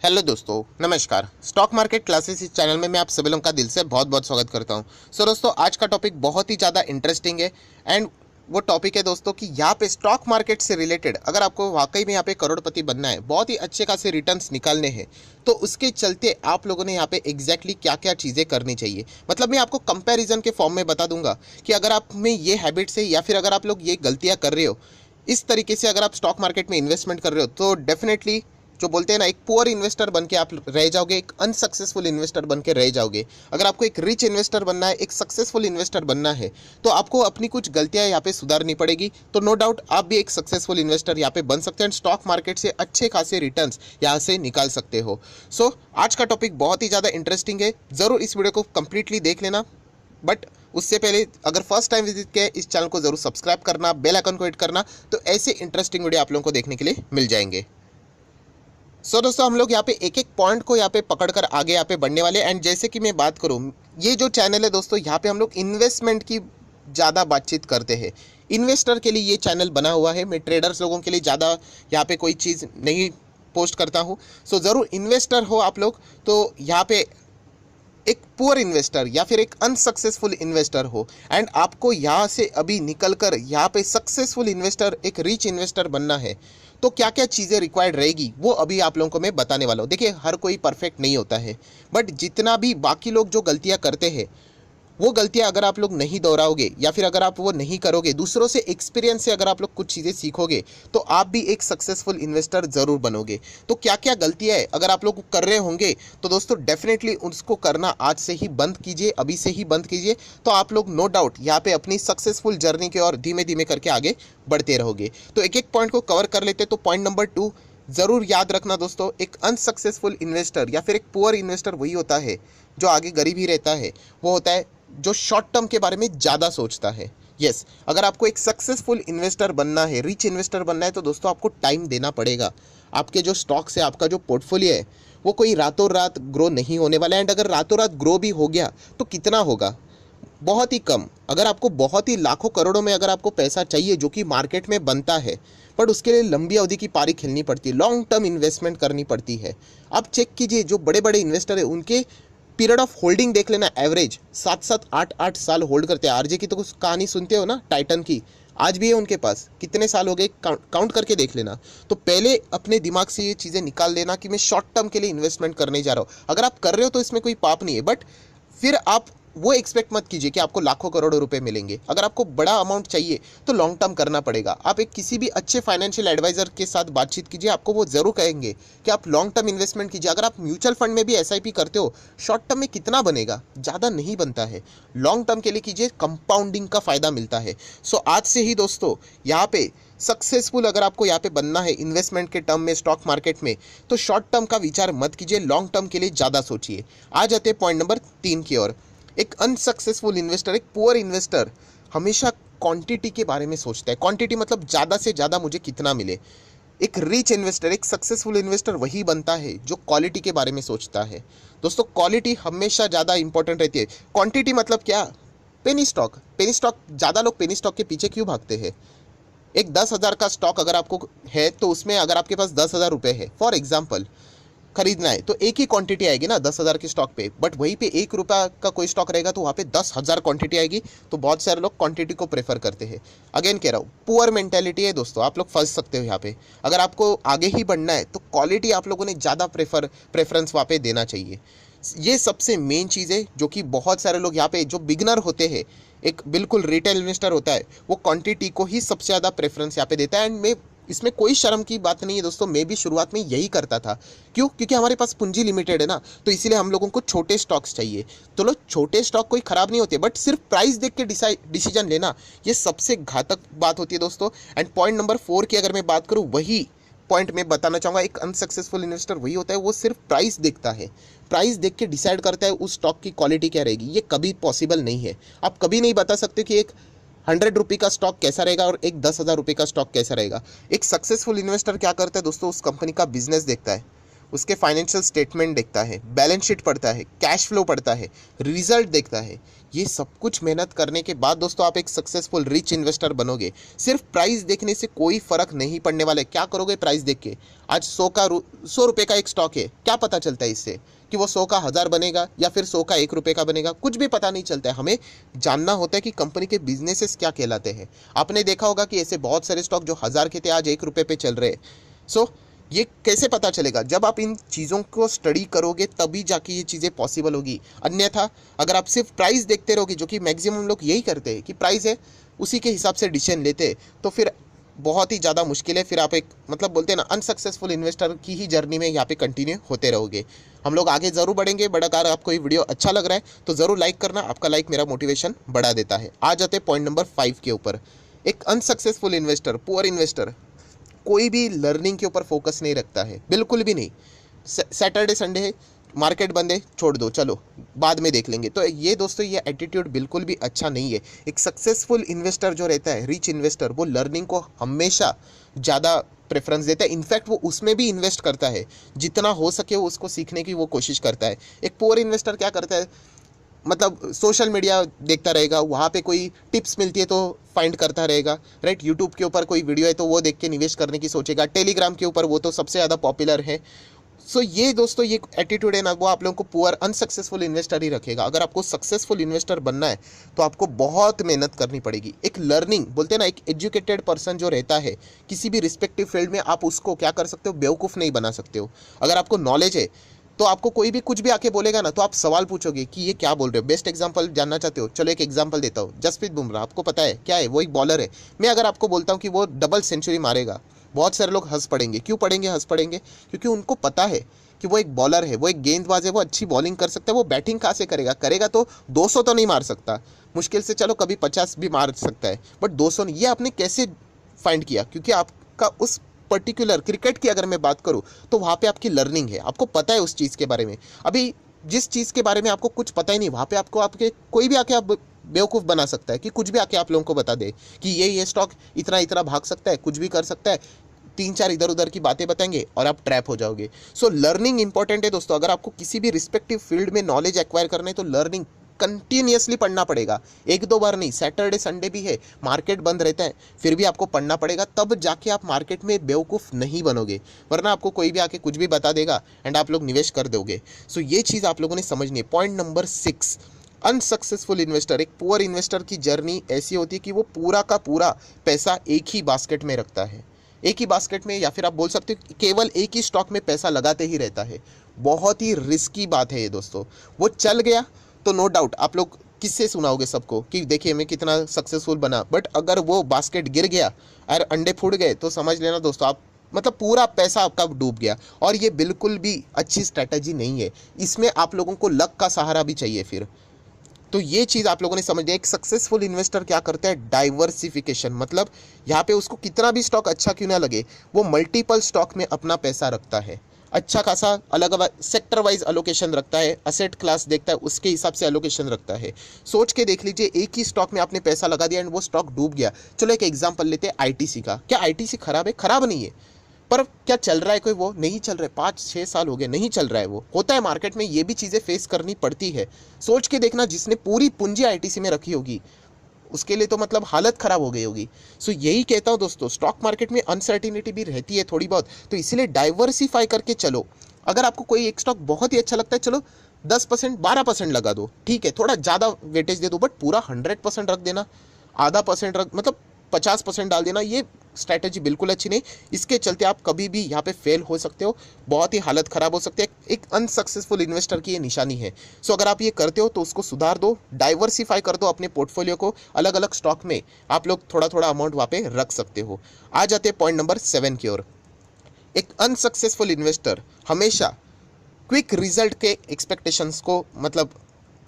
Hello दोस्तों, नमस्कार। Stock market classes इस चैनल में मैं आप सभी लोगों का दिल से बहुत बहुत स्वागत करता हूं। सो दोस्तों, आज का टॉपिक बहुत ही ज़्यादा इंटरेस्टिंग है एंड वो टॉपिक है दोस्तों कि यहाँ पे स्टॉक मार्केट से रिलेटेड अगर आपको वाकई में यहाँ पे करोड़पति बनना है, बहुत ही अच्छे खासे रिटर्न्स निकालने हैं, तो उसके चलते आप लोगों ने यहाँ पे एग्जैक्टली क्या क्या चीज़ें करनी चाहिए। मतलब मैं आपको कंपैरिजन के फॉर्म में बता दूंगा कि अगर आप में ये हैबिट्स है या फिर अगर आप लोग ये गलतियाँ कर रहे हो, इस तरीके से अगर आप स्टॉक मार्केट में इन्वेस्टमेंट कर रहे हो, तो डेफिनेटली जो बोलते हैं ना, एक पुअर इन्वेस्टर बन के आप रह जाओगे, एक अनसक्सेसफुल इन्वेस्टर बन के रह जाओगे। अगर आपको एक रिच इन्वेस्टर बनना है, एक सक्सेसफुल इन्वेस्टर बनना है, तो आपको अपनी कुछ गलतियां यहाँ पे सुधारनी पड़ेगी। तो नो डाउट आप भी एक सक्सेसफुल इन्वेस्टर यहाँ पे बन सकते हैं, स्टॉक मार्केट से अच्छे खासे रिटर्न्स यहाँ से निकाल सकते हो। सो आज का टॉपिक बहुत ही ज़्यादा इंटरेस्टिंग है, ज़रूर इस वीडियो को कंप्लीटली देख लेना। बट उससे पहले अगर फर्स्ट टाइम विजिट किया है, इस चैनल को जरूर सब्सक्राइब करना, बेल आइकन को हिट करना, तो ऐसे इंटरेस्टिंग वीडियो आप लोगों को देखने के लिए मिल जाएंगे। दोस्तों, हम लोग यहाँ पे एक एक पॉइंट को यहाँ पे पकड़कर आगे यहाँ पे बढ़ने वाले। एंड जैसे कि मैं बात करूँ, ये जो चैनल है दोस्तों, यहाँ पे हम लोग इन्वेस्टमेंट की ज़्यादा बातचीत करते हैं। इन्वेस्टर के लिए ये चैनल बना हुआ है, मैं ट्रेडर्स लोगों के लिए ज़्यादा यहाँ पे कोई चीज़ नहीं पोस्ट करता हूँ। सो ज़रूर इन्वेस्टर हो आप लोग, तो यहाँ पे एक पुअर इन्वेस्टर या फिर एक अनसक्सेसफुल इन्वेस्टर हो एंड आपको यहाँ से अभी निकलकर यहाँ पे सक्सेसफुल इन्वेस्टर, एक रिच इन्वेस्टर बनना है, तो क्या क्या चीज़ें रिक्वायर्ड रहेगी वो अभी आप लोगों को मैं बताने वाला हूँ। देखिए, हर कोई परफेक्ट नहीं होता है, बट जितना भी बाकी लोग जो गलतियाँ करते हैं, वो गलतियां अगर आप लोग नहीं दोहराओगे या फिर अगर आप वो नहीं करोगे, दूसरों से एक्सपीरियंस से अगर आप लोग कुछ चीज़ें सीखोगे, तो आप भी एक सक्सेसफुल इन्वेस्टर ज़रूर बनोगे। तो क्या क्या गलतियां है अगर आप लोग कर रहे होंगे, तो दोस्तों डेफिनेटली उसको करना आज से ही बंद कीजिए, अभी से ही बंद कीजिए। तो आप लोग नो डाउट यहाँ पे अपनी सक्सेसफुल जर्नी की ओर धीमे धीमे करके आगे बढ़ते रहोगे। तो एक एक पॉइंट को कवर कर लेते। तो पॉइंट नंबर 2 ज़रूर याद रखना दोस्तों, एक अनसक्सेसफुल इन्वेस्टर या फिर एक पुअर इन्वेस्टर वही होता है जो आगे गरीब ही रहता है। वो होता है जो शॉर्ट टर्म के बारे में ज़्यादा सोचता है। यस, अगर आपको एक सक्सेसफुल इन्वेस्टर बनना है, रिच इन्वेस्टर बनना है, तो दोस्तों आपको टाइम देना पड़ेगा। आपके जो स्टॉक्स है, आपका जो पोर्टफोलियो है, वो कोई रातों रात ग्रो नहीं होने वाला है। एंड अगर रातों रात ग्रो भी हो गया तो कितना होगा, बहुत ही कम। अगर आपको बहुत ही लाखों करोड़ों में अगर आपको पैसा चाहिए जो कि मार्केट में बनता है, बट उसके लिए लंबी अवधि की पारी खेलनी पड़ती है, लॉन्ग टर्म इन्वेस्टमेंट करनी पड़ती है। आप चेक कीजिए, जो बड़े बड़े इन्वेस्टर है उनके पीरियड ऑफ होल्डिंग देख लेना, एवरेज 7-7 8-8 साल होल्ड करते हैं। आरजे की तो कुछ कहानी सुनते हो ना, टाइटन की, आज भी है उनके पास, कितने साल हो गए काउंट करके देख लेना। तो पहले अपने दिमाग से ये चीज़ें निकाल लेना कि मैं शॉर्ट टर्म के लिए इन्वेस्टमेंट करने जा रहा हूँ। अगर आप कर रहे हो तो इसमें कोई पाप नहीं है, बट फिर आप वो एक्सपेक्ट मत कीजिए कि आपको लाखों करोड़ों रुपए मिलेंगे। अगर आपको बड़ा अमाउंट चाहिए तो लॉन्ग टर्म करना पड़ेगा। आप एक किसी भी अच्छे फाइनेंशियल एडवाइजर के साथ बातचीत कीजिए, आपको वो जरूर कहेंगे कि आप लॉन्ग टर्म इन्वेस्टमेंट कीजिए। अगर आप म्यूचुअल फंड में भी एसआईपी करते हो, शॉर्ट टर्म में कितना बनेगा, ज़्यादा नहीं बनता है। लॉन्ग टर्म के लिए कीजिए, कंपाउंडिंग का फायदा मिलता है। सो आज से ही दोस्तों यहाँ पे सक्सेसफुल अगर आपको यहाँ पे बनना है इन्वेस्टमेंट के टर्म में स्टॉक मार्केट में, तो शॉर्ट टर्म का विचार मत कीजिए, लॉन्ग टर्म के लिए ज़्यादा सोचिए। आ जाते हैं पॉइंट नंबर 3 की ओर। एक अनसक्सेसफुल इन्वेस्टर, एक पुअर इन्वेस्टर हमेशा क्वांटिटी के बारे में सोचता है। क्वांटिटी मतलब ज़्यादा से ज़्यादा मुझे कितना मिले। एक रिच इन्वेस्टर, एक सक्सेसफुल इन्वेस्टर वही बनता है जो क्वालिटी के बारे में सोचता है। दोस्तों, क्वालिटी हमेशा ज़्यादा इंपॉर्टेंट रहती है। क्वांटिटी मतलब क्या, पेनी स्टॉक। पेनी स्टॉक, ज़्यादा लोग पेनी स्टॉक के पीछे क्यों भागते हैं। एक 10,000 का स्टॉक अगर आपको है, तो उसमें अगर आपके पास 10,000 रुपये है फॉर एग्जाम्पल खरीदना है, तो एक ही क्वांटिटी आएगी ना 10,000 के स्टॉक पे। बट वहीं पे 1 रुपया का कोई स्टॉक रहेगा तो वहाँ पे 10,000 क्वांटिटी आएगी। तो बहुत सारे लोग क्वांटिटी को प्रेफर करते हैं। अगेन कह रहा हूँ, पुअर मेंटेलिटी है दोस्तों, आप लोग फंस सकते हो यहाँ पे। अगर आपको आगे ही बढ़ना है तो क्वालिटी आप लोगों ने ज़्यादा प्रेफरेंस वहाँ पे देना चाहिए। ये सबसे मेन चीज़ है जो कि बहुत सारे लोग यहाँ पे जो बिगनर होते हैं, एक बिल्कुल रिटेल इन्वेस्टर होता है, वो क्वांटिटी को ही सबसे ज़्यादा प्रेफरेंस यहाँ पे देता है। एंड मैं इसमें कोई शर्म की बात नहीं है दोस्तों, मैं भी शुरुआत में यही करता था। क्यों? क्योंकि हमारे पास पूंजी लिमिटेड है ना, तो इसीलिए हम लोगों को छोटे स्टॉक्स चाहिए। तो लो, छोटे स्टॉक कोई ख़राब नहीं होते, बट सिर्फ प्राइस देख के डिसीजन लेना, ये सबसे घातक बात होती है दोस्तों। एंड पॉइंट नंबर 4 की अगर मैं बात करूँ, वही पॉइंट में बताना चाहूँगा, एक अनसक्सेसफुल इन्वेस्टर वही होता है, वो सिर्फ प्राइस देखता है, प्राइस देख के डिसाइड करता है उस स्टॉक की क्वालिटी क्या रहेगी। ये कभी पॉसिबल नहीं है। आप कभी नहीं बता सकते कि एक 100 रुपये का स्टॉक कैसा रहेगा और एक 10,000 रुपये का स्टॉक कैसा रहेगा। एक सक्सेसफुल इन्वेस्टर क्या करता है दोस्तों, उस कंपनी का बिजनेस देखता है, उसके फाइनेंशियल स्टेटमेंट देखता है, बैलेंस शीट पढ़ता है, कैश फ्लो पढ़ता है, रिजल्ट देखता है। ये सब कुछ मेहनत करने के बाद दोस्तों आप एक सक्सेसफुल रिच इन्वेस्टर बनोगे। सिर्फ प्राइस देखने से कोई फर्क नहीं पड़ने वाला है। क्या करोगे प्राइस देख के? आज 100 रुपये का एक स्टॉक है, क्या पता चलता है इससे कि वो 100 का 1000 बनेगा या फिर 100 का 1 रुपये का बनेगा? कुछ भी पता नहीं चलता है। हमें जानना होता है कि कंपनी के बिजनेसेस क्या कहलाते हैं। आपने देखा होगा कि ऐसे बहुत सारे स्टॉक जो 1000 के थे आज 1 रुपये पे चल रहे हैं। सो ये कैसे पता चलेगा? जब आप इन चीज़ों को स्टडी करोगे तभी जाके ये चीज़ें पॉसिबल होगी। अन्यथा अगर आप सिर्फ प्राइस देखते रहोगे, जो कि मैक्सिमम लोग यही करते हैं कि प्राइस है उसी के हिसाब से डिसीजन लेते हैं, तो फिर बहुत ही ज़्यादा मुश्किल है। फिर आप एक मतलब बोलते हैं ना अनसक्सेसफुल इन्वेस्टर की ही जर्नी में यहाँ पे कंटिन्यू होते रहोगे। हम लोग आगे ज़रूर बढ़ेंगे, बट अगर आपको ये वीडियो अच्छा लग रहा है तो ज़रूर लाइक करना। आपका लाइक मेरा मोटिवेशन बढ़ा देता है। आ जाते हैं पॉइंट नंबर 5 के ऊपर। एक अनसक्सेसफुल इन्वेस्टर, पुअर इन्वेस्टर कोई भी लर्निंग के ऊपर फोकस नहीं रखता है, बिल्कुल भी नहीं। सैटरडे संडे है, मार्केट बंद है, छोड़ दो, चलो बाद में देख लेंगे। तो ये दोस्तों ये एटीट्यूड बिल्कुल भी अच्छा नहीं है। एक सक्सेसफुल इन्वेस्टर जो रहता है, रिच इन्वेस्टर, वो लर्निंग को हमेशा ज़्यादा प्रेफरेंस देता है। इनफैक्ट वो उसमें भी इन्वेस्ट करता है, जितना हो सके वो उसको सीखने की वो कोशिश करता है। एक पुअर इन्वेस्टर क्या करता है, मतलब सोशल मीडिया देखता रहेगा, वहाँ पे कोई टिप्स मिलती है तो फाइंड करता रहेगा, राइट। यूट्यूब के ऊपर कोई वीडियो है तो वो देख के निवेश करने की सोचेगा। टेलीग्राम के ऊपर वो तो सबसे ज़्यादा पॉपुलर है। सो ये दोस्तों ये एटीट्यूड है ना, वो आप लोगों को पुअर अनसक्सेसफुल इन्वेस्टर ही रखेगा। अगर आपको सक्सेसफुल इन्वेस्टर बनना है तो आपको बहुत मेहनत करनी पड़ेगी। एक लर्निंग बोलते हैं ना, एक एजुकेटेड पर्सन जो रहता है किसी भी रिस्पेक्टिव फील्ड में, आप उसको क्या कर सकते हो, बेवकूफ़ नहीं बना सकते हो। अगर आपको नॉलेज है तो आपको कोई भी कुछ भी आके बोलेगा ना तो आप सवाल पूछोगे कि ये क्या बोल रहे हो। बेस्ट एग्जांपल जानना चाहते हो? चलो एक एग्जांपल देता हूँ। जसप्रीत बुमराह, आपको पता है क्या है? वो एक बॉलर है। मैं अगर आपको बोलता हूँ कि वो डबल सेंचुरी मारेगा, बहुत सारे लोग हंस पड़ेंगे। क्यों पड़ेंगे? हंस पड़ेंगे क्योंकि उनको पता है कि वो एक बॉलर है, वो एक गेंदबाज है, वो अच्छी बॉलिंग कर सकता है। वो बैटिंग कहाँ से करेगा? करेगा तो 200 तो नहीं मार सकता, मुश्किल से चलो कभी 50 भी मार सकता है, बट 200 नहीं। ये आपने कैसे फाइंड किया? क्योंकि आपका उस पर्टिकुलर क्रिकेट की अगर मैं बात करूं तो वहाँ पे आपकी लर्निंग है, आपको पता है उस चीज़ के बारे में। अभी जिस चीज़ के बारे में आपको कुछ पता ही नहीं, वहाँ पे आपको आपके कोई भी आके आप बेवकूफ़ बना सकता है कि कुछ भी आके आप लोगों को बता दे कि ये स्टॉक इतना इतना भाग सकता है, कुछ भी कर सकता है। 3-4 इधर उधर की बातें बताएंगे और आप ट्रैप हो जाओगे। सो लर्निंग इंपॉर्टेंट है दोस्तों। अगर आपको किसी भी रिस्पेक्टिव फील्ड में नॉलेज एक्वायर करना है तो लर्निंग कंटिन्यूसली पढ़ना पड़ेगा। 1-2 बार नहीं, सैटरडे संडे भी है, मार्केट बंद रहता है, फिर भी आपको पढ़ना पड़ेगा। तब जाके आप मार्केट में बेवकूफ़ नहीं बनोगे, वरना आपको कोई भी आके कुछ भी बता देगा एंड आप लोग निवेश कर दोगे। सो ये चीज़ आप लोगों ने समझनी है। पॉइंट नंबर 6, अनसक्सेसफुल इन्वेस्टर, एक पुअर इन्वेस्टर की जर्नी ऐसी होती है कि वो पूरा का पूरा पैसा एक ही बास्केट में रखता है। एक ही बास्केट में, या फिर आप बोल सकते हो केवल एक ही स्टॉक में पैसा लगाते ही रहता है। बहुत ही रिस्की बात है ये दोस्तों। वो चल गया तो नो डाउट आप लोग किससे सुनाओगे सबको कि देखिए मैं कितना सक्सेसफुल बना, बट अगर वो बास्केट गिर गया और अंडे फूट गए तो समझ लेना दोस्तों आप मतलब पूरा पैसा आपका डूब गया। और ये बिल्कुल भी अच्छी स्ट्रैटेजी नहीं है। इसमें आप लोगों को लक का सहारा भी चाहिए फिर। तो ये चीज़ आप लोगों ने समझ लिया। एक सक्सेसफुल इन्वेस्टर क्या करता है? डाइवर्सिफिकेशन, मतलब यहाँ पे उसको कितना भी स्टॉक अच्छा क्यों ना लगे, वो मल्टीपल स्टॉक में अपना पैसा रखता है। अच्छा खासा अलग अलग सेक्टर वाइज अलोकेशन रखता है, असेट क्लास देखता है, उसके हिसाब से अलोकेशन रखता है। सोच के देख लीजिए, एक ही स्टॉक में आपने पैसा लगा दिया एंड वो स्टॉक डूब गया। चलो एक एग्जांपल लेते हैं आईटीसी का। क्या आईटीसी खराब है? खराब नहीं है, पर क्या चल रहा है कोई? वो नहीं चल रहा है। 5-6 साल हो गए नहीं चल रहा है। वो होता है मार्केट में, ये भी चीज़ें फेस करनी पड़ती है। सोच के देखना, जिसने पूरी पूंजी आईटीसी में रखी होगी उसके लिए तो मतलब हालत ख़राब हो गई होगी। सो यही कहता हूँ दोस्तों, स्टॉक मार्केट में अनसर्टिनिटी भी रहती है थोड़ी बहुत, तो इसीलिए डाइवर्सिफाई करके चलो। अगर आपको कोई एक स्टॉक बहुत ही अच्छा लगता है, चलो 10% 12% लगा दो, ठीक है, थोड़ा ज़्यादा वेटेज दे दो, बट पूरा 100% रख देना। आधा परसेंट रख मतलब 50% डाल देना, ये स्ट्रैटेजी बिल्कुल अच्छी नहीं। इसके चलते आप कभी भी यहाँ पे फेल हो सकते हो, बहुत ही हालत ख़राब हो सकती है। एक अनसक्सेसफुल इन्वेस्टर की ये निशानी है। सो अगर आप ये करते हो तो उसको सुधार दो, डाइवर्सिफाई कर दो अपने पोर्टफोलियो को। अलग अलग स्टॉक में आप लोग थोड़ा थोड़ा अमाउंट वहाँ पे रख सकते हो। आ जाते हैं पॉइंट नंबर 7 की ओर। एक अनसक्सेसफुल इन्वेस्टर हमेशा क्विक रिजल्ट के एक्सपेक्टेशंस को मतलब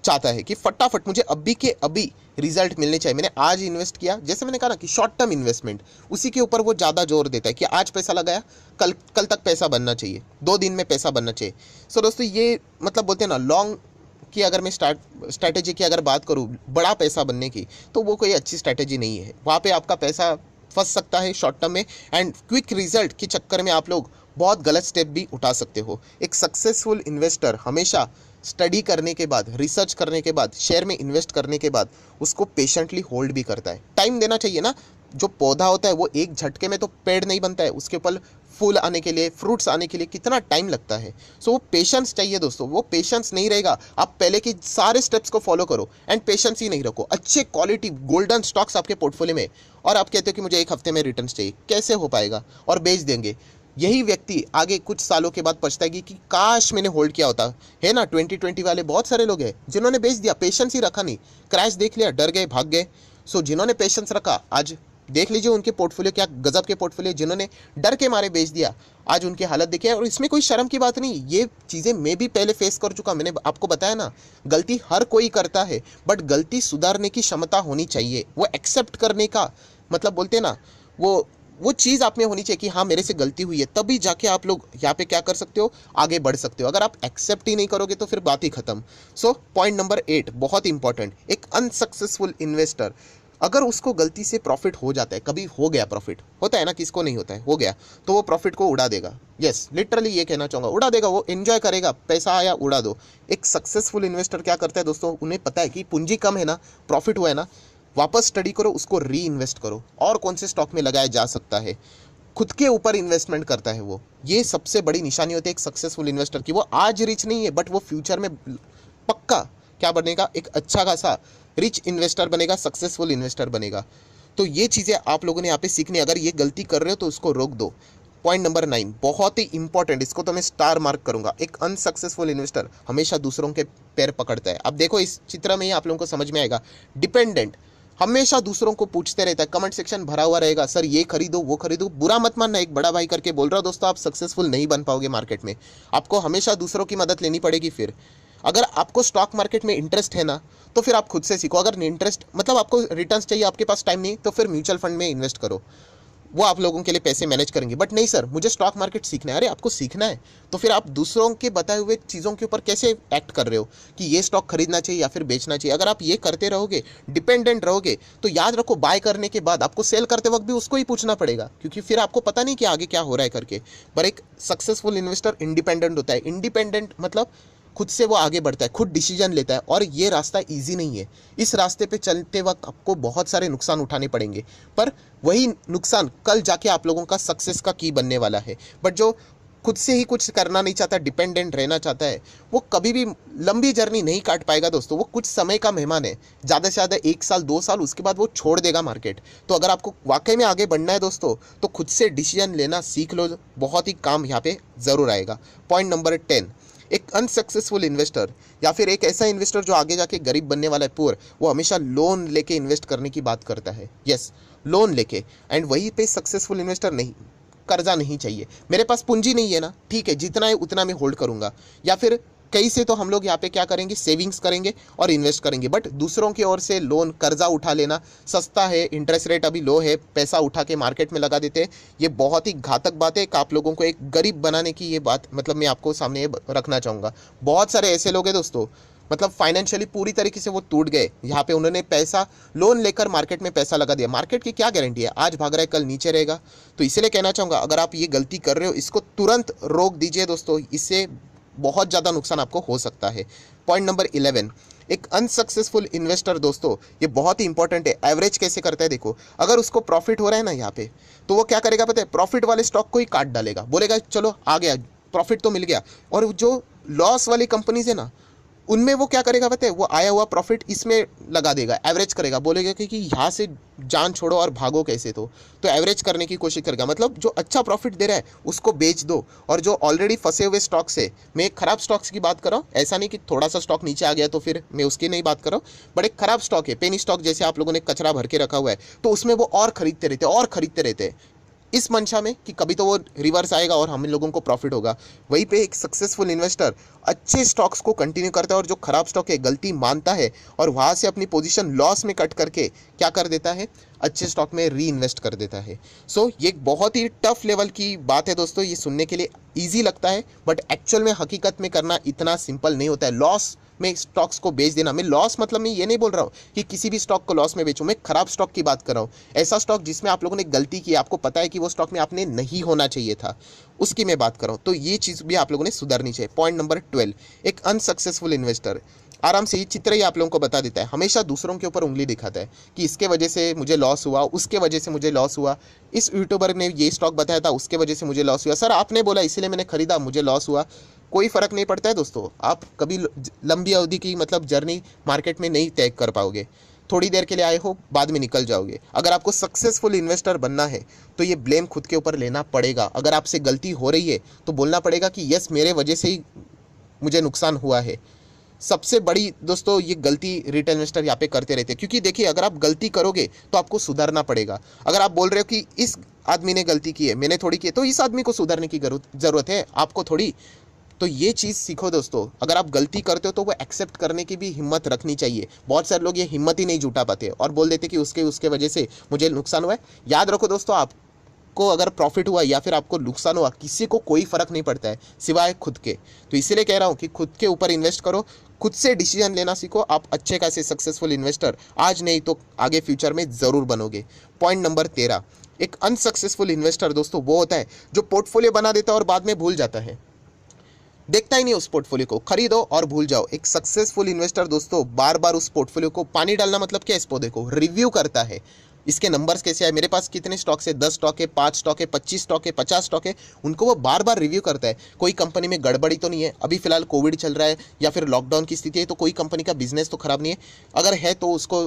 चाहता है कि फटाफट मुझे अभी के अभी रिजल्ट मिलने चाहिए। मैंने आज इन्वेस्ट किया, जैसे मैंने कहा ना कि शॉर्ट टर्म इन्वेस्टमेंट, उसी के ऊपर वो ज़्यादा जोर देता है कि आज पैसा लगाया, कल तक पैसा बनना चाहिए, 2 दिन में पैसा बनना चाहिए। सो दोस्तों ये मतलब बोलते हैं ना, लॉन्ग की अगर मैं स्ट्रैटेजी की अगर बात करूँ बड़ा पैसा बनने की, तो वो कोई अच्छी स्ट्रैटेजी नहीं है। वहाँ पर आपका पैसा फंस सकता है शॉर्ट टर्म में, एंड क्विक रिजल्ट के चक्कर में आप लोग बहुत गलत स्टेप भी उठा सकते हो। एक सक्सेसफुल इन्वेस्टर हमेशा स्टडी करने के बाद, रिसर्च करने के बाद, शेयर में इन्वेस्ट करने के बाद उसको पेशेंटली होल्ड भी करता है। टाइम देना चाहिए ना। जो पौधा होता है वो एक झटके में तो पेड़ नहीं बनता है, उसके ऊपर फूल आने के लिए, फ्रूट्स आने के लिए कितना टाइम लगता है। सो वो पेशेंस चाहिए दोस्तों। वो पेशेंस नहीं रहेगा, आप पहले की सारे स्टेप्स को फॉलो करो एंड पेशेंस ही नहीं रखो, अच्छे क्वालिटी गोल्डन स्टॉक्स आपके पोर्टफोलियो में, और आप कहते हो कि मुझे एक हफ्ते में रिटर्न चाहिए, कैसे हो पाएगा, और बेच देंगे। यही व्यक्ति आगे कुछ सालों के बाद पछताएगी कि काश मैंने होल्ड किया होता। है ना, 2020 वाले बहुत सारे लोग हैं जिन्होंने बेच दिया, पेशेंस ही रखा नहीं, क्रैश देख लिया, डर गए, भाग गए। सो जिन्होंने पेशेंस रखा, आज देख लीजिए उनके पोर्टफोलियो क्या गजब के पोर्टफोलियो। जिन्होंने डर के मारे बेच दिया, आज उनकी हालत देखिए। और इसमें कोई शर्म की बात नहीं, ये चीज़ें मैं भी पहले फेस कर चुका। मैंने आपको बताया ना, गलती हर कोई करता है, बट गलती सुधारने की क्षमता होनी चाहिए। वो एक्सेप्ट करने का मतलब बोलते हैं ना, वो चीज़ आप में होनी चाहिए कि हाँ मेरे से गलती हुई है, तभी जाके आप लोग यहाँ पे क्या कर सकते हो, आगे बढ़ सकते हो। अगर आप एक्सेप्ट ही नहीं करोगे तो फिर बात ही खत्म। सो पॉइंट नंबर 8 बहुत इंपॉर्टेंट। एक अनसक्सेसफुल इन्वेस्टर अगर उसको गलती से प्रॉफिट हो जाता है, कभी हो गया, प्रॉफिट होता है ना, किसको नहीं होता है, हो गया, तो वो प्रॉफिट को उड़ा देगा। यस, लिटरली ये कहना चाहूँगा, उड़ा देगा। वो एंजॉय करेगा, पैसा आया उड़ा दो। एक सक्सेसफुल इन्वेस्टर क्या करता है दोस्तों, उन्हें पता है कि पूंजी कम है ना, प्रॉफिट हुआ है ना, वापस स्टडी करो, उसको री इन्वेस्ट करो, और कौन से स्टॉक में लगाया जा सकता है, खुद के ऊपर इन्वेस्टमेंट करता है वो। ये सबसे बड़ी निशानी होती है एक सक्सेसफुल इन्वेस्टर की। वो आज रिच नहीं है, बट वो फ्यूचर में पक्का क्या बनेगा, एक अच्छा खासा रिच इन्वेस्टर बनेगा, सक्सेसफुल इन्वेस्टर बनेगा। तो ये चीज़ें आप लोगों ने यहाँ पे सीखनी। अगर ये गलती कर रहे हो तो उसको रोक दो। पॉइंट नंबर 9 बहुत ही इंपॉर्टेंट, इसको तो मैं स्टार मार्क करूंगा। एक अनसक्सेसफुल इन्वेस्टर हमेशा दूसरों के पैर पकड़ता है। अब देखो इस चित्र में ही आप लोगों को समझ में आएगा। डिपेंडेंट हमेशा दूसरों को पूछते रहता है, कमेंट सेक्शन भरा हुआ रहेगा, सर ये खरीदो वो खरीदो। बुरा मत मानना, एक बड़ा भाई करके बोल रहा हूँ दोस्तों, आप सक्सेसफुल नहीं बन पाओगे मार्केट में। आपको हमेशा दूसरों की मदद लेनी पड़ेगी। फिर अगर आपको स्टॉक मार्केट में इंटरेस्ट है ना, तो फिर आप खुद से सीखो। अगर इंटरेस्ट मतलब आपको रिटर्न्स चाहिए, आपके पास टाइम नहीं, तो फिर म्यूचुअल फंड में इन्वेस्ट करो, वो आप लोगों के लिए पैसे मैनेज करेंगे। बट नहीं सर मुझे स्टॉक मार्केट सीखना है, अरे आपको सीखना है तो फिर आप दूसरों के बताए हुए चीज़ों के ऊपर कैसे एक्ट कर रहे हो कि ये स्टॉक खरीदना चाहिए या फिर बेचना चाहिए। अगर आप ये करते रहोगे, डिपेंडेंट रहोगे, तो याद रखो बाय करने के बाद आपको सेल करते वक्त भी उसको ही पूछना पड़ेगा, क्योंकि फिर आपको पता नहीं कि आगे क्या हो रहा है करके। पर एक सक्सेसफुल इन्वेस्टर इंडिपेंडेंट होता है। इंडिपेंडेंट मतलब खुद से वो आगे बढ़ता है, खुद डिसीजन लेता है, और ये रास्ता इजी नहीं है। इस रास्ते पे चलते वक्त आपको बहुत सारे नुकसान उठाने पड़ेंगे, पर वही नुकसान कल जाके आप लोगों का सक्सेस का की बनने वाला है। बट जो खुद से ही कुछ करना नहीं चाहता, डिपेंडेंट रहना चाहता है, वो कभी भी लंबी जर्नी नहीं काट पाएगा दोस्तों। वो कुछ समय का मेहमान है, ज़्यादा से ज़्यादा 1 साल 2 साल, उसके बाद वो छोड़ देगा मार्केट। तो अगर आपको वाकई में आगे बढ़ना है दोस्तों, तो खुद से डिसीजन लेना सीख लो, बहुत ही काम यहाँ पे ज़रूर आएगा। पॉइंट नंबर 10 एक अनसक्सेसफुल इन्वेस्टर या फिर एक ऐसा इन्वेस्टर जो आगे जाके गरीब बनने वाला है, पुअर, वो हमेशा लोन लेके इन्वेस्ट करने की बात करता है। यस, लोन लेके। एंड वहीं पे सक्सेसफुल इन्वेस्टर नहीं, कर्जा नहीं चाहिए। मेरे पास पूंजी नहीं है ना, ठीक है, जितना है उतना मैं होल्ड करूंगा, या फिर कई से तो हम लोग यहाँ पे क्या करेंगे, सेविंग्स करेंगे और इन्वेस्ट करेंगे। बट दूसरों की ओर से लोन, कर्जा उठा लेना, सस्ता है, इंटरेस्ट रेट अभी लो है, पैसा उठा के मार्केट में लगा देते हैं, ये बहुत ही घातक बात है। आप लोगों को एक गरीब बनाने की ये बात मतलब मैं आपको सामने रखना चाहूँगा। बहुत सारे ऐसे लोग हैं दोस्तों, मतलब फाइनेंशियली पूरी तरीके से वो टूट गए। यहाँ पे उन्होंने पैसा लोन लेकर मार्केट में पैसा लगा दिया। मार्केट की क्या गारंटी है, आज भाग रहा है कल नीचे रहेगा। तो इसीलिए कहना चाहूँगा, अगर आप ये गलती कर रहे हो, इसको तुरंत रोक दीजिए दोस्तों, इससे बहुत ज़्यादा नुकसान आपको हो सकता है। पॉइंट नंबर 11 एक अनसक्सेसफुल इन्वेस्टर दोस्तों, ये बहुत ही इंपॉर्टेंट है। एवरेज कैसे करता है देखो, अगर उसको प्रॉफिट हो रहा है ना यहाँ पे, तो वो क्या करेगा पता है, प्रॉफिट वाले स्टॉक को ही काट डालेगा, बोलेगा चलो आ गया प्रॉफिट तो मिल गया। और जो लॉस वाली कंपनीज है ना, उनमें वो क्या करेगा पता है, वो आया हुआ प्रॉफिट इसमें लगा देगा, एवरेज करेगा, बोलेगा कि यहाँ से जान छोड़ो और भागो कैसे। तो एवरेज करने की कोशिश करेगा, मतलब जो अच्छा प्रॉफिट दे रहा है उसको बेच दो, और जो ऑलरेडी फंसे हुए स्टॉक्स है, मैं एक खराब स्टॉक्स की बात कर रहा हूँ, ऐसा नहीं कि थोड़ा सा स्टॉक नीचे आ गया तो फिर मैं उसकी नहीं बात कर रहा हूँ, बट एक खराब स्टॉक है, पेनी स्टॉक जैसे आप लोगों ने कचरा भर के रखा हुआ है, तो उसमें वो और खरीदते रहते और खरीदते रहते हैं, इस मंशा में कि कभी तो वो रिवर्स आएगा और हम लोगों को प्रॉफिट होगा। वहीं पे एक सक्सेसफुल इन्वेस्टर अच्छे स्टॉक्स को कंटिन्यू करता है, और जो खराब स्टॉक है गलती मानता है, और वहाँ से अपनी पोजीशन लॉस में कट करके क्या कर देता है, अच्छे स्टॉक में री इन्वेस्ट कर देता है। सो ये एक बहुत ही टफ लेवल की बात है दोस्तों, ये सुनने के लिए ईजी लगता है बट एक्चुअल में हकीकत में करना इतना सिंपल नहीं होता है। लॉस में स्टॉक्स को बेच देना, मैं लॉस मतलब मैं ये नहीं बोल रहा हूँ कि किसी भी स्टॉक को लॉस में बेचूं, मैं खराब स्टॉक की बात कर रहा हूँ। ऐसा स्टॉक जिसमें आप लोगों ने गलती की, आपको पता है कि वो स्टॉक में आपने नहीं होना चाहिए था, उसकी मैं बात कर रहा हूँ। तो ये चीज़ भी आप लोगों ने सुधरनी चाहिए। पॉइंट नंबर 12, एक अनसक्सेसफुल इन्वेस्टर आराम से ये चित्र ही आप लोगों को बता देता है, हमेशा दूसरों के ऊपर उंगली दिखाता है कि इसके वजह से मुझे लॉस हुआ, उसके वजह से मुझे लॉस हुआ, इस यूट्यूबर ने ये स्टॉक बताया था उसके वजह से मुझे लॉस हुआ, सर आपने बोला इसीलिए मैंने खरीदा मुझे लॉस हुआ। कोई फर्क नहीं पड़ता है दोस्तों, आप कभी लंबी अवधि की मतलब जर्नी मार्केट में नहीं तय कर पाओगे। थोड़ी देर के लिए आए हो, बाद में निकल जाओगे। अगर आपको सक्सेसफुल इन्वेस्टर बनना है तो ये ब्लेम खुद के ऊपर लेना पड़ेगा। अगर आपसे गलती हो रही है तो बोलना पड़ेगा कि यस मेरे वजह से ही मुझे नुकसान हुआ है। सबसे बड़ी दोस्तों ये गलती रिटेल इन्वेस्टर यहाँ पे करते रहते हैं, क्योंकि देखिए अगर आप गलती करोगे तो आपको सुधरना पड़ेगा। अगर आप बोल रहे हो कि इस आदमी ने गलती की है मैंने थोड़ी की है, तो इस आदमी को सुधरने की जरूरत है, आपको थोड़ी। तो ये चीज़ सीखो दोस्तों, अगर आप गलती करते हो तो वो एक्सेप्ट करने की भी हिम्मत रखनी चाहिए। बहुत सारे लोग ये हिम्मत ही नहीं जुटा पाते और बोल देते कि उसके वजह से मुझे नुकसान हुआ है। याद रखो दोस्तों, आपको अगर प्रॉफिट हुआ या फिर आपको नुकसान हुआ, किसी को कोई फर्क नहीं पड़ता है सिवाय खुद के। तो इसीलिए कह रहा हूँ कि खुद के ऊपर इन्वेस्ट करो, खुद से डिसीजन लेना सीखो। आप अच्छे खासे सक्सेसफुल इन्वेस्टर आज नहीं तो आगे फ्यूचर में ज़रूर बनोगे। पॉइंट नंबर 13, एक अनसक्सेसफुल इन्वेस्टर दोस्तों वो होता है जो पोर्टफोलियो बना देता है और बाद में भूल जाता है, देखता ही नहीं उस पोर्टफोलियो को, खरीदो और भूल जाओ। एक सक्सेसफुल इन्वेस्टर दोस्तों बार बार उस पोर्टफोलियो को पानी डालना मतलब क्या, इस पौधे को रिव्यू करता है। इसके नंबर्स कैसे आए, मेरे पास कितने स्टॉक्स है, 10 स्टॉक है, 5 स्टॉक है, 25 स्टॉक है, 50 स्टॉक है, उनको वो बार बार रिव्यू करता है। कोई कंपनी में गड़बड़ी तो नहीं है, अभी फिलहाल कोविड चल रहा है या फिर लॉकडाउन की स्थिति है तो कोई कंपनी का बिजनेस तो खराब नहीं है, अगर है तो उसको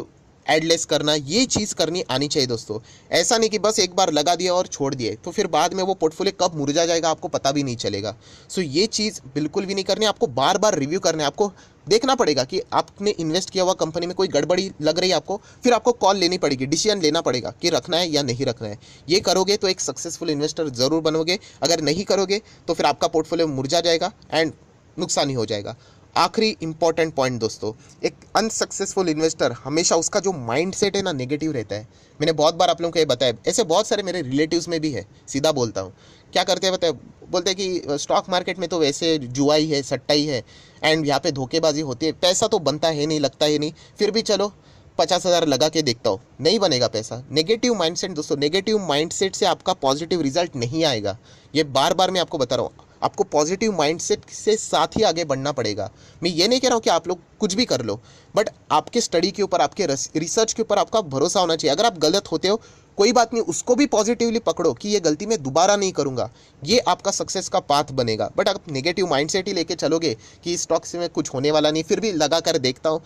एडलेस करना, ये चीज़ करनी आनी चाहिए दोस्तों। ऐसा नहीं कि बस एक बार लगा दिया और छोड़ दिए, तो फिर बाद में वो पोर्टफोलियो कब मुरझा जाएगा आपको पता भी नहीं चलेगा। सो ये चीज़ बिल्कुल भी नहीं करनी, आपको बार बार रिव्यू करना है। आपको देखना पड़ेगा कि आपने इन्वेस्ट किया हुआ कंपनी में कोई गड़बड़ी लग रही है आपको, फिर आपको कॉल लेनी पड़ेगी, डिसीजन लेना पड़ेगा कि रखना है या नहीं रखना है। ये करोगे तो एक सक्सेसफुल इन्वेस्टर ज़रूर बनोगे, अगर नहीं करोगे तो फिर आपका पोर्टफोलियो मुरझा जाएगा एंड नुकसान ही हो जाएगा। आखिरी इंपॉर्टेंट पॉइंट दोस्तों, एक अनसक्सेसफुल इन्वेस्टर हमेशा उसका जो माइंडसेट है ना नेगेटिव रहता है। मैंने बहुत बार आप लोगों को ये बताया, ऐसे बहुत सारे मेरे रिलेटिव्स में भी है, सीधा बोलता हूँ। क्या करते हैं बताए, बोलते हैं कि स्टॉक मार्केट में तो वैसे जुआ ही है, सट्टा ही है एंड यहाँ पे धोखेबाजी होती है, पैसा तो बनता है नहीं, लगता है नहीं, फिर भी चलो 50,000 लगा के देखता हूँ, नहीं बनेगा पैसा। नेगेटिव माइंडसेट दोस्तों, नेगेटिव माइंडसेट से आपका पॉजिटिव रिजल्ट नहीं आएगा। ये बार बार मैं आपको बता रहा हूँ, आपको पॉजिटिव माइंडसेट से साथ ही आगे बढ़ना पड़ेगा। मैं ये नहीं कह रहा हूँ कि आप लोग कुछ भी कर लो, बट आपके स्टडी के ऊपर, आपके रिसर्च के ऊपर आपका भरोसा होना चाहिए। अगर आप गलत होते हो कोई बात नहीं, उसको भी पॉजिटिवली पकड़ो कि ये गलती मैं दोबारा नहीं करूँगा, ये आपका सक्सेस का पाथ बनेगा। बट आप नेगेटिव माइंडसेट ही लेके चलोगे कि इस स्टॉक से मैं कुछ होने वाला नहीं, फिर भी लगा कर देखता हूँ,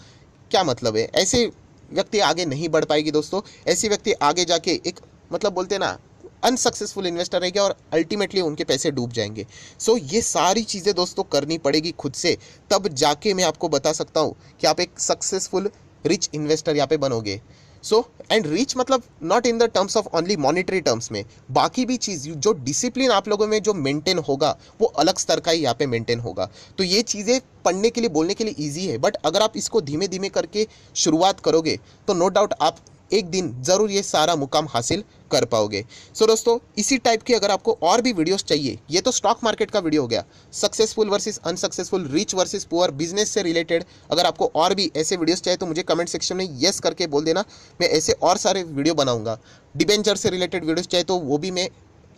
क्या मतलब है। ऐसे व्यक्ति आगे नहीं बढ़ पाएगी दोस्तों। ऐसे व्यक्ति आगे जाके एक मतलब बोलते हैं ना अनसक्सेसफुल इन्वेस्टर रहेंगे और अल्टीमेटली उनके पैसे डूब जाएंगे। सो ये सारी चीज़ें दोस्तों करनी पड़ेगी खुद से, तब जाके मैं आपको बता सकता हूँ कि आप एक सक्सेसफुल रिच इन्वेस्टर यहाँ पे बनोगे। सो एंड रिच मतलब not in the terms of only monetary terms में, बाकी भी चीज़ जो डिसिप्लिन आप लोगों में जो मेंटेन होगा वो अलग स्तर का ही यहाँ पे मेंटेन होगा। तो ये चीज़ें पढ़ने के लिए बोलने के लिए ईजी है, बट अगर आप इसको धीमे धीमे करके शुरुआत करोगे तो नो डाउट आप एक दिन ज़रूर ये सारा मुकाम हासिल कर पाओगे। सो दोस्तों इसी टाइप की अगर आपको और भी वीडियोस चाहिए, ये तो स्टॉक मार्केट का वीडियो हो गया, successful versus unsuccessful, rich versus poor, business से रिलेटेड। अगर आपको और भी ऐसे वीडियोस चाहिए तो मुझे कमेंट सेक्शन में येस करके बोल देना, मैं ऐसे और सारे वीडियो बनाऊंगा। डिबेंचर से रिलेटेड वीडियोस चाहिए तो वो भी मैं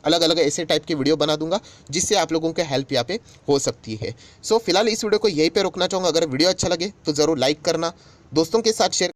अलग अलग ऐसे टाइप की वीडियो बना दूंगा जिससे आप लोगों के हेल्प यहाँ पे हो सकती है। सो फिलहाल इस वीडियो को यहीं पे रोकना चाहूँगा। अगर वीडियो अच्छा लगे तो ज़रूर लाइक करना, दोस्तों के साथ शेयर